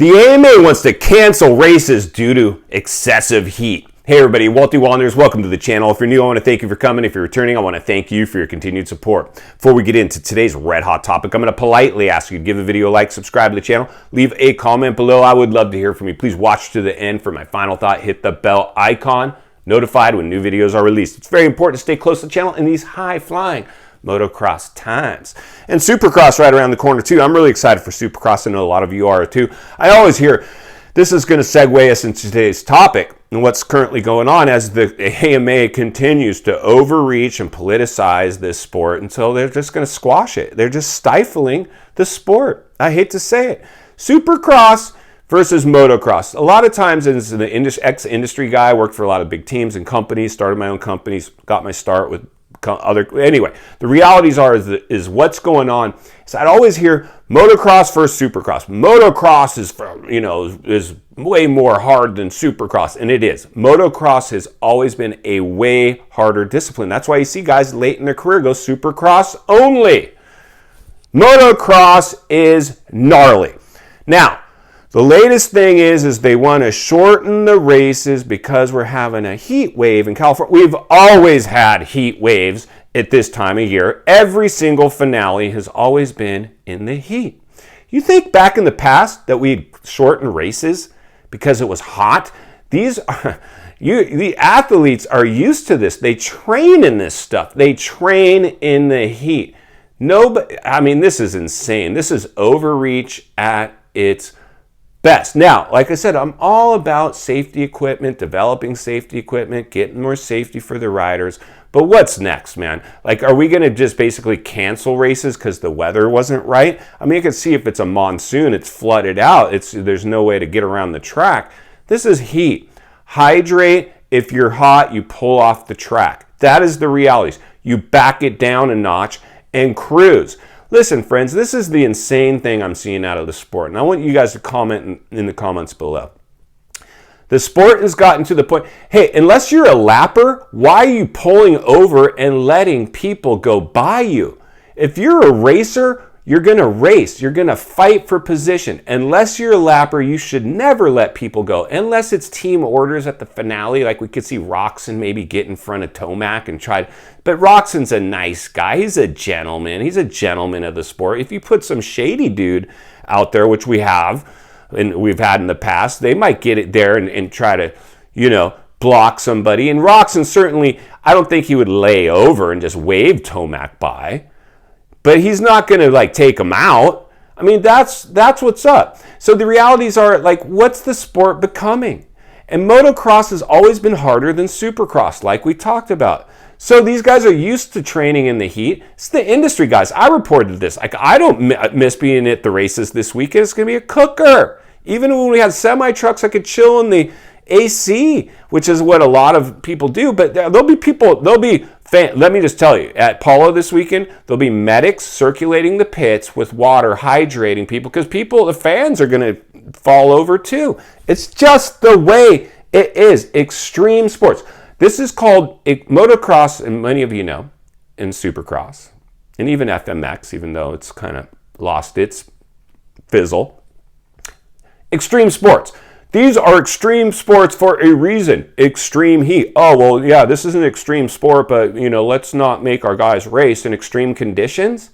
The AMA wants to cancel races due to excessive heat. Hey everybody, Walty Wanders, welcome to the channel. If you're new, I want to thank you for coming. If you're returning, I want to thank you for your continued support. Before we get into today's red hot topic, I'm going to politely ask you to give the video a like, subscribe to the channel, leave a comment below. I would love to hear from you. Please watch to the end for my final thought. Hit the bell icon, notified when new videos are released. It's very important to stay close to the channel in these high-flying motocross times. And Supercross right around the corner too. I'm really excited for Supercross. I know a lot of you are too. I always hear this is going to segue us into today's topic and what's currently going on as the AMA continues to overreach and politicize this sport until they're just going to squash it. They're just stifling the sport. I hate to say it. Supercross versus motocross. A lot of times as an ex-industry guy, I worked for a lot of big teams and companies, started my own companies, got my start with anyway, the realities are is what's going on. So I'd always hear motocross versus supercross. Motocross is way more hard than supercross, and it is. Motocross has always been a way harder discipline. That's why you see guys late in their career go supercross only. Motocross is gnarly. Now, the latest thing is they want to shorten the races because we're having a heat wave in California. We've always had heat waves at this time of year. Every single finale has always been in the heat. You think back in the past that we shortened races because it was hot? The athletes are used to this. They train in this stuff. They train in the heat. This is insane. This is overreach at its best. Now, like I said, I'm all about safety equipment, developing safety equipment, getting more safety for the riders. But what's next, man? Like, are we going to just basically cancel races because the weather wasn't right? I mean, you can see if it's a monsoon, it's flooded out. There's no way to get around the track. This is heat. Hydrate. If you're hot, you pull off the track. That is the realities. You back it down a notch and cruise. Listen, friends, this is the insane thing I'm seeing out of the sport. And I want you guys to comment in the comments below. The sport has gotten to the point, hey, unless you're a lapper, why are you pulling over and letting people go by you? If you're a racer, you're going to race. You're going to fight for position. Unless you're a lapper, you should never let people go. Unless it's team orders at the finale, like we could see Roczen maybe get in front of Tomac and try. But Roxon's a nice guy. He's a gentleman. He's a gentleman of the sport. If you put some shady dude out there, which we have, and we've had in the past, they might get it there and try to, block somebody. And Roczen certainly, I don't think he would lay over and just wave Tomac by. But he's not going to take him out. I mean, that's what's up. So the realities are what's the sport becoming? And motocross has always been harder than supercross, like we talked about. So these guys are used to training in the heat. It's the industry guys. I reported this. I don't miss being at the races this weekend. It's going to be a cooker. Even when we had semi-trucks, I could chill in the AC, which is what a lot of people do. But let me just tell you, at Polo this weekend, there'll be medics circulating the pits with water, hydrating people, because the fans are going to fall over too. It's just the way it is. Extreme sports. This is called motocross, and many of you know, and supercross, and even FMX, even though it's kind of lost its fizzle. Extreme sports. These are extreme sports for a reason. Extreme heat. Oh, well, yeah, this is an extreme sport, but, let's not make our guys race in extreme conditions.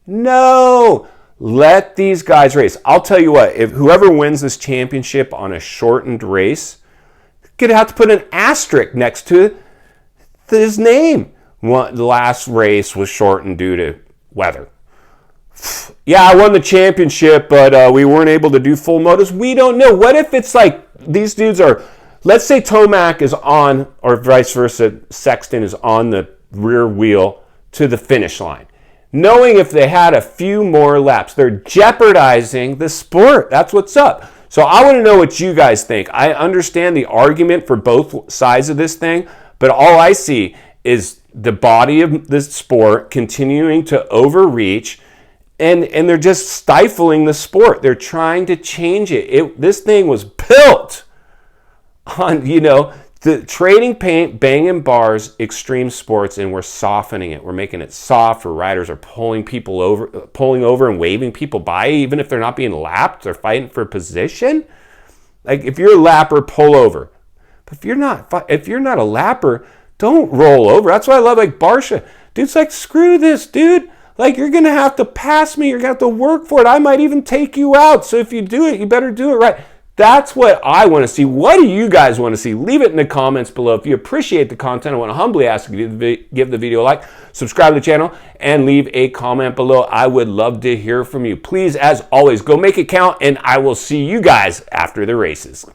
No, let these guys race. I'll tell you what, if whoever wins this championship on a shortened race, gonna have to put an asterisk next to his name. The last race was shortened due to weather. Yeah, I won the championship, but we weren't able to do full motos. We don't know. What if it's these dudes are, let's say Tomac is on, or vice versa, Sexton is on the rear wheel to the finish line. Knowing if they had a few more laps, they're jeopardizing the sport. That's what's up. So I want to know what you guys think. I understand the argument for both sides of this thing, but all I see is the body of the sport continuing to overreach, and they're just stifling the sport. They're trying to change it. This thing was built on, The trading paint, banging bars, extreme sports, and we're softening it. We're making it soft where riders are pulling over and waving people by, even if they're not being lapped or fighting for position. Like if you're a lapper, pull over. But if you're not a lapper, don't roll over. That's why I love like Barsha. Dude's like, screw this, dude. Like you're gonna have to pass me. You're gonna have to work for it. I might even take you out. So if you do it, you better do it right. That's what I want to see. What do you guys want to see? Leave it in the comments below. If you appreciate the content, I want to humbly ask you to give the video a like, subscribe to the channel, and leave a comment below. I would love to hear from you. Please, as always, go make it count, and I will see you guys after the races.